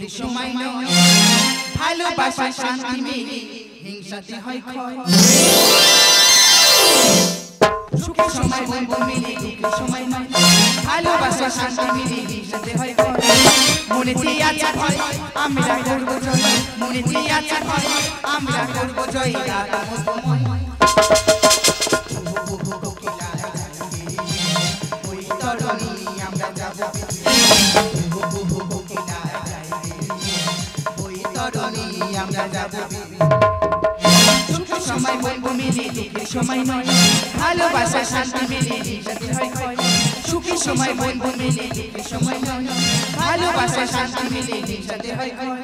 সময় নয় ভালোবাসা শান্তি মেলে হিংসাতে হয় ক্ষয় সুখের সময় বন্ধু মেলে দুঃখের সময় নয় ভালোবাসা শান্তি মেলে হিংসাতে হয় ক্ষয় মনেতে আছে ভয় আমরা করব জয় মনেতে আছে ভয় আমরা করব জয় রাধা মধুময় ওই তরণী আমরা যাব ওই তরণী আমরা যাব সুখের সময় বন্ধু মেলে দুঃখের সময় নয় ভালোবাসা শান্তি মেলে হিংসাতে হয় ক্ষয় সুখের সময় বন্ধু মেলে দুঃখের সময় নয় ভালোবাসা শান্তি মেলে হিংসাতে হয় ক্ষয়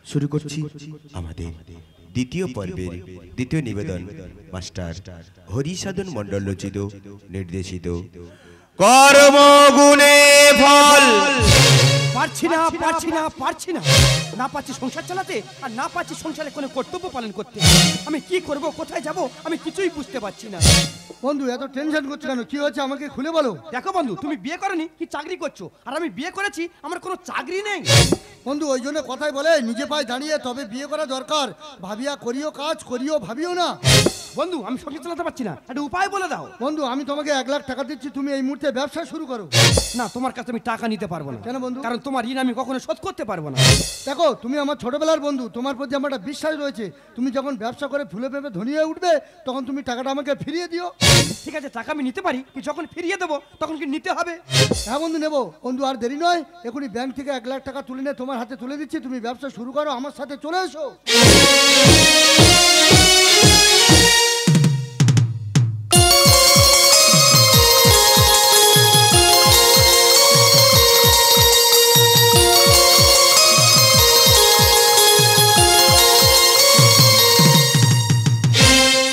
শুরু করছি আমাদের দ্বিতীয় পর্বের দ্বিতীয় নিবেদন মাস্টার হরিসাধন মণ্ডল রচিত নির্দেশিত কর্মগুণে ফল পারছি না পারছি না পারছি না, না পারছি সংসার চালাতে আর না পারছি সংসারে কোনো কর্তব্য পালন করতে। আমি কি করব, কোথায় যাব, আমি কিছুই বুঝতে পারছি না। বন্ধু এত টেনশন করছো কেন? কি হচ্ছে আমাকে খুলে বলো। দেখো বন্ধু, তুমি বিয়ে করনি কি চাকরি করছো, আর আমি বিয়ে করেছি, আমার কোনো চাকরি নেই। বন্ধু ওই জন্য কথাই বলে নিজে পায়ে দাঁড়িয়ে তবে বিয়ে করা দরকার। ভাবিয়া করিও কাজ, করিও ভাবিও না। বন্ধু আমি সংসার চালাতে পারছি না, একটা উপায় বলে দাও। বন্ধু আমি তোমাকে 1 লাখ টাকা দিচ্ছি, তুমি এই মুহূর্তে ব্যবসা শুরু করো। না, তোমার কাছে আমি টাকা নিতে পারবো না। কেন বন্ধু? কারণ তোমার ঋণ আমি কখনো শোধ করতে পারবো না। দেখো তুমি আমার ছোটবেলার বন্ধু, তোমার প্রতি আমার একটা বিশ্বাস রয়েছে। তুমি যখন ব্যবসা করে ফুলে ফেপে ধনী হয়ে উঠবে তখন তুমি টাকাটা আমাকে ফিরিয়ে দিও। ঠিক আছে, টাকা আমি নিতে পারি, কি যখন ফিরিয়ে দেবো তখন কি নিতে হবে? হ্যাঁ বন্ধু নেবো। বন্ধু আর দেরি নয়, এখনই ব্যাংক থেকে 1 লাখ টাকা তুলে নিয়ে তোমার হাতে তুলে দিচ্ছি। তুমি ব্যবসা শুরু করো, আমার সাথে চলে এসো।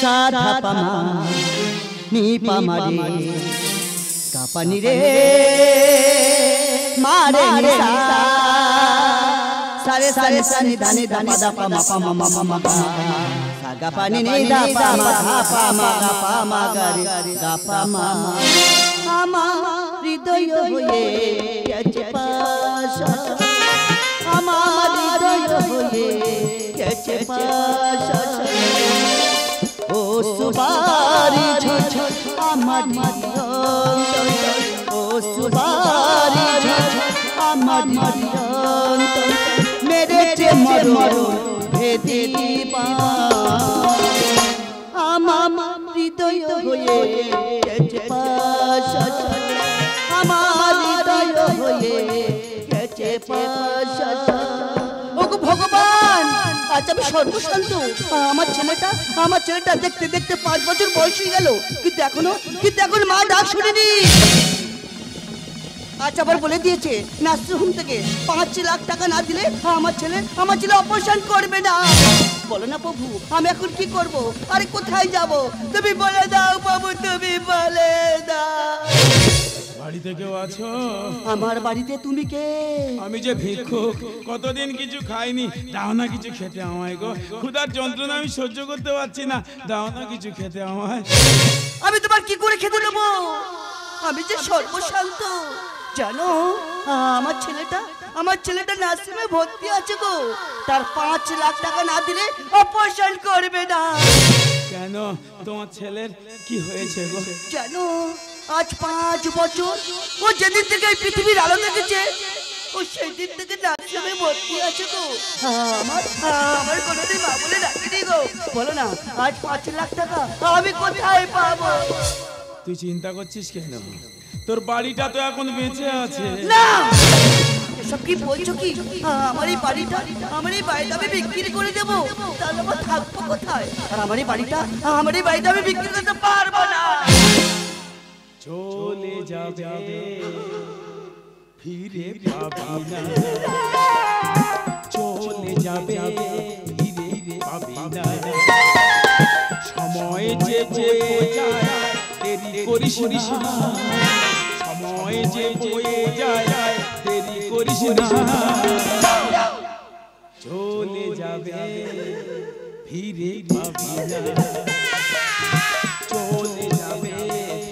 সাধা পামা নি পামারে কাপানি রে মারে নিসা সারে সারে সারে দানে দানে দা পামা পামা মামা মামা সাগা পানি নি দা পামা ধা পামা গা পামা গারে গা পামা আমার হৃদয় হয়ে গেছে পাশা, আমার হৃদয় হয়ে গেছে পাশা। ও সুবারি ঝঝ আমার অন্তর, ও সুবারি ঝঝ আমার অন্তর, মেরেছে মরণ ভেদি দিবা আমার হৃদয় হয়ে গেছে পাশা, আমার হৃদয় হয়ে গেছে পাশা। ওগো ভগবান, আজ আমি সর্বশান্ত। আমার ছেলেটা দেখতে দেখতে 5 বছর বয়স হয়ে গেল, কিন্তু এখনো মা ডাক শুনিনি। আজ আবার বলে দিয়েছে নার্সিংহোম থেকে 5 লাখ টাকা না দিলে আমার ছেলে অপারেশন করবে না। বলো না প্রভু, আমি এখন কি করব? আরে কোথায় যাব? তুমি বলে দাও বাবু, তুমি বলে দাও। বাড়িতে কেউ আছো? আমার বাড়িতে তুমি কে? আমি যে ভিক্ষুক, কতদিন কিছু খাইনি, দাও না কিছু খেতে আমায় গো। ক্ষুধার যন্ত্রণা আমি সহ্য করতে পারছি না, দাও না কিছু খেতে আমায়। আমি তোমার কি করে খেতে দেবো? আমি যে সর্বশান্ত। জানো আমার ছেলেটা নার্সিংহোমে ভর্তি আছে গো। তার 5 লাখ টাকা না দিলে অপারেশন করবে না। কেন, তোমার ছেলের কি হয়েছে গো? জানো, আজ 5 বছর ও যেদিন থেকে এই পৃথিবীর আলো দেখেছে, ও সেই দিন থেকে নার্সিংহোমে ভর্তি আছে গো। আমার কোনোদিন মা বলে ডাকেনি গো। বলো না, আজ 5 লাখ টাকা আমি কোথায় পাবো? তুই চিন্তা করছিস কেন? তোর বাড়িটা তো এখন বেঁচে আছে। না, এসব কি বলছো কি? আমার এই বাড়িটা আমি বিক্রি করে দেবো, তাহলে আমার থাকবো কোথায়? আর আমার এই বাড়িটা আমি বিক্রি করতে পারবো না। চলে যাবে ফিরে পাবি না, চলে যাবে ফিরে পাবি না। সময় যে বয়ে যায় দেরি করিস না, সময় যে বয়ে যায় দেরি করিস না। চলে যাবে ফিরে পাবি না, চলে যাবে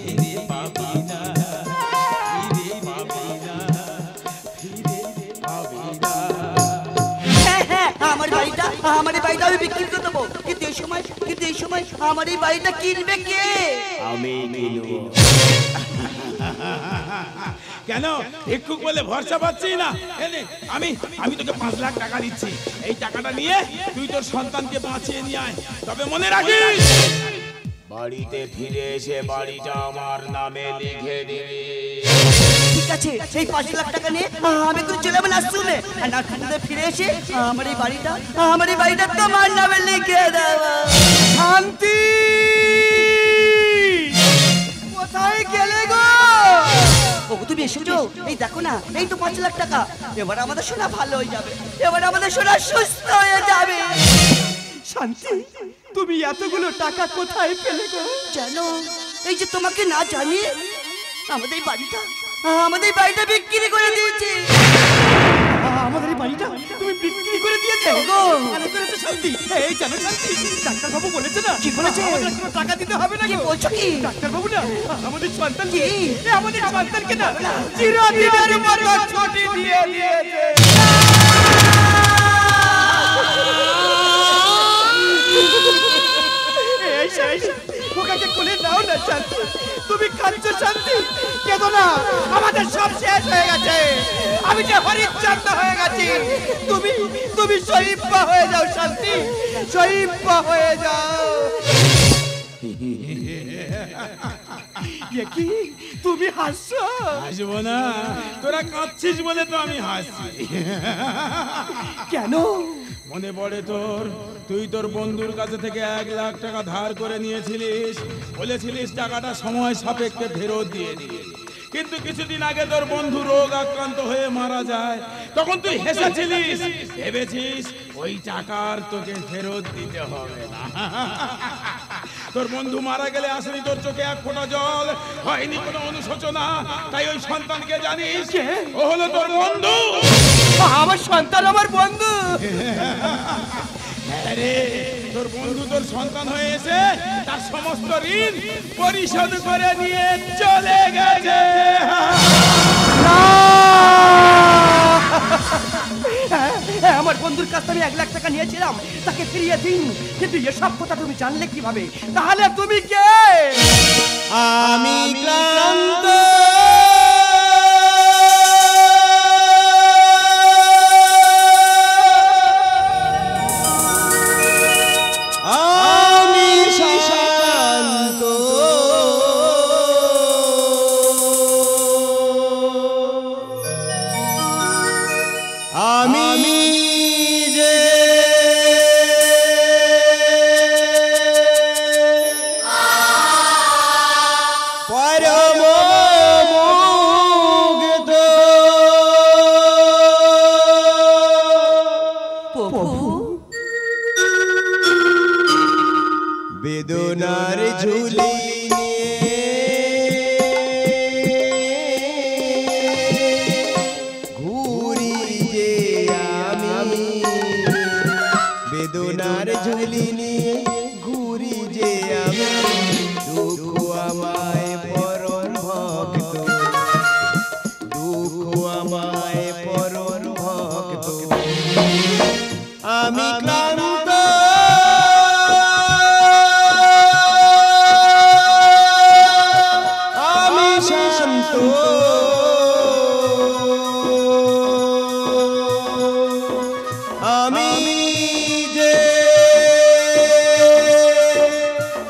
ফিরে পাবি না, ফিরে পাবি না, ফিরে পাবি না। হ্যাঁ, আমার বাড়িটা আমি বিক্রি করে দেবো, কিন্তু এই সময় আমার এই বাড়িটা কিনবে কে? আমি কিনব। কেন, ভিক্ষুক বলে ভরসা পাচ্ছি না? আমি তোকে 5 লাখ টাকা দিচ্ছি, এই টাকাটা নিয়ে তুই তোর সন্তানকে বাঁচিয়ে নিয়ে আয়। তবে মনে রাখিস, বাড়িতে ফিরে এসে বাড়িটা আমার নামে লিখে দিবি। ঠিক আছে, সেই 5 লাখ টাকা নিয়ে আমি করে চলে যাবো নার্সিংহোমে, আর নার্সিংহোমে ফিরে এসে আমার এই বাড়িটা তোমার নামে লিখে দেবো। শান্তি, কোথায় গেলে গো? ওগো তুমি এসেছো? এই দেখো না, এই তো 5 লাখ টাকা। এবার আমাদের সোনা ভালো হয়ে যাবে, এবার আমাদের সোনা সুস্থ হয়ে যাবে। শান্তি, তুমি এতগুলো টাকা কোথায় পেলে গো? জানো, এই যে তোমাকে না জানিয়ে আমাদের বাড়িটা বিক্রি করে দিয়েছি। ভালো করেছে শান্তি। এই জানো শান্তি, ডাক্তার বাবু বলেছে না, কি বলেছে? আমাদের কোনো টাকা দিতে হবে না। কি বলছো কি? ডাক্তার বাবু না আমাদের সন্তান কি? আমাদের সন্তানকে না চিরদিনের মতো ছুটি দিয়ে দিয়েছে। এই শান্তি, ওকে কোলে নাও না শান্তি। তুমি কাঁদছো শান্তি, কেঁদো না, আমাদের সব শেষ হয়ে গেছে। আমি যে হরিশ্চন্দ্র হয়ে গেছি, তুমি তুমি শহীদবা হয়ে যাও শান্তি, শহীদবা হয়ে যাও। কি তুমি হাসছো? হাসবো না, তোরা কাঁদছিস বলে তো আমি হাসছি। কেন? মনে পড়ে তোর, তুই তোর বন্ধুর কাছে থেকে 1 লাখ টাকা ধার করে নিয়েছিলিস, বলেছিলিস টাকাটা সময় সাপেক্ষে ফেরত দিয়ে দিবি। কিন্তু কিছুদিন আগে তোর বন্ধু রোগ আক্রান্ত হয়ে মারা যায়, তখন তুই হেসেছিলিস, ভেবেছিস ওই টাকার তোকে ফেরত দিতে হবে না। তোর বন্ধু মারা গেলে আসেনি তোর চোখে 1 ফোঁটা জল, হয়নি কোনো অনুশোচনা, তাই ওই সন্তানকে জানিস ও হলো তোর বন্ধু। আমার সন্তান আমার বন্ধু। আরে তোর বন্ধু তোর সন্তান হয়ে এসে তার সমস্ত ঋণ পরিশোধ করে নিয়ে চলে গেছে। আমার বন্ধুর কাছ থেকে 1 লাখ টাকা নিয়েছিলাম, তাকে ফিরিয়ে দিন। কিন্তু এসব কথা তুমি জানলে কিভাবে? তাহলে তুমি কে? আমি ক্লান্ত, আমি শান্ত, আমি যে পরম মুগ্ধ, বেদনার ঝুলি নিয়ে ঘুরি যে আমি, বেদনার ঝুলি নিয়ে ঘুরি যে আমি, দুঃখ আমায় পরম ভক্ত, দুঃখ আমায় পরম ভক্ত, আমি ক্লান্ত, আমি শান্ত, আমি যে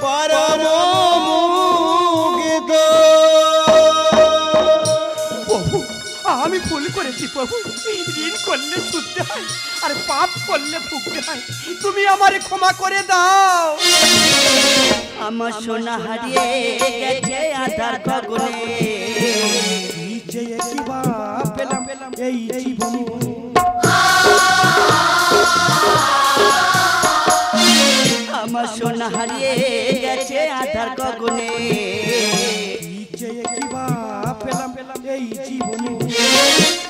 পরম মুগ্ধ। প্রভু, আমি ভুল করেছি প্রভু। ঋণ করলে শুনতে হয়, আর পাপ করলে ভুগতে হয়। তুমি আমারে ক্ষমা করে দাও। আমার সোনা হারিয়ে গেছে আধার গগনে, যে কিবা পেলাম এই জীবনে, আমার সোনা হারিয়ে গেছে আধার গগনে, যে কিবা পেলাম এই জীবনে।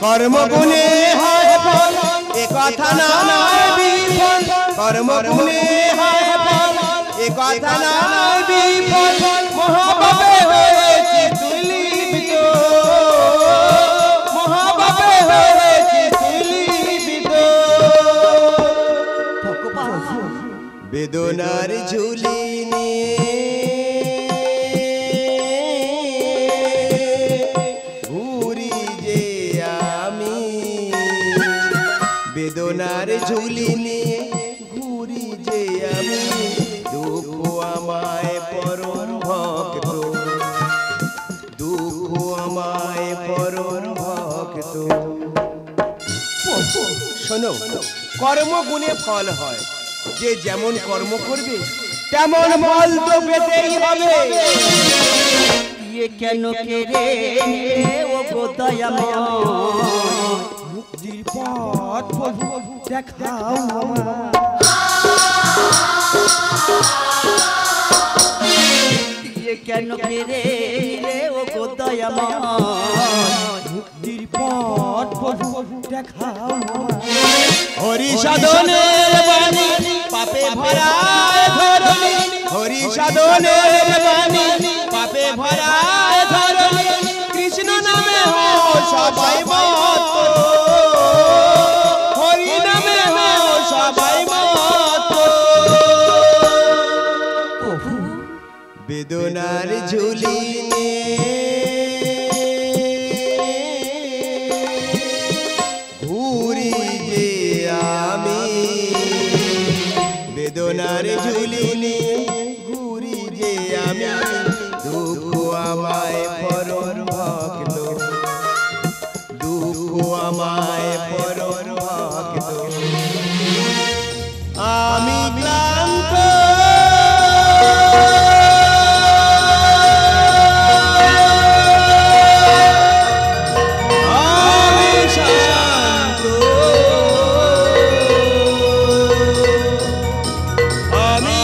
কর্মগুণে হয় ফল, এ কথা নয় বিফল, কর্মগুণে হয় ফল, এ কথা নয় বিফল, মহাপাপে হয়েছি তুলিবিত, মহাপাপে হয়েছি তুলিবিত, বেদনার ঝুলি নিয়ে ঘুরি যে আমি, বেদনার ঝুলি নিয়ে ঘুরি যে আমি, দুঃখ আমায় পরম ভক্ত, দুঃখ আমায় পরম ভক্ত। শোনো, কর্মগুণে ফল হয়, যে যেমন কর্ম করবে তেমন ফল তো পেতেই হবে। ইয়ে কেন কেড়ে নিলে ও গো দয়াময়, মুক্তির পথ প্রভু দেখাও আমায়। ইয়ে কেন কেড়ে নিলে ও গো দয়াময়, মুক্তির পথ প্রভু দেখাও আমায়। হরি সাধনের বাণী পাপে ভরায় ধরণী, হরি সাধনের বাণী পাপে ভরায় ধরণী, কৃষ্ণ নামে হও সবাই মত, হরি নামে হও সবাই মত। বেদনার ঝুলি ঘুরি যে আমি, বেদনার ঝুলি ঘুরি যে আমি, দুঃখ আমায় পরম ভক্ত, দুঃখ আমায় পরম ভক্ত, আমি ক্লান্ত আমি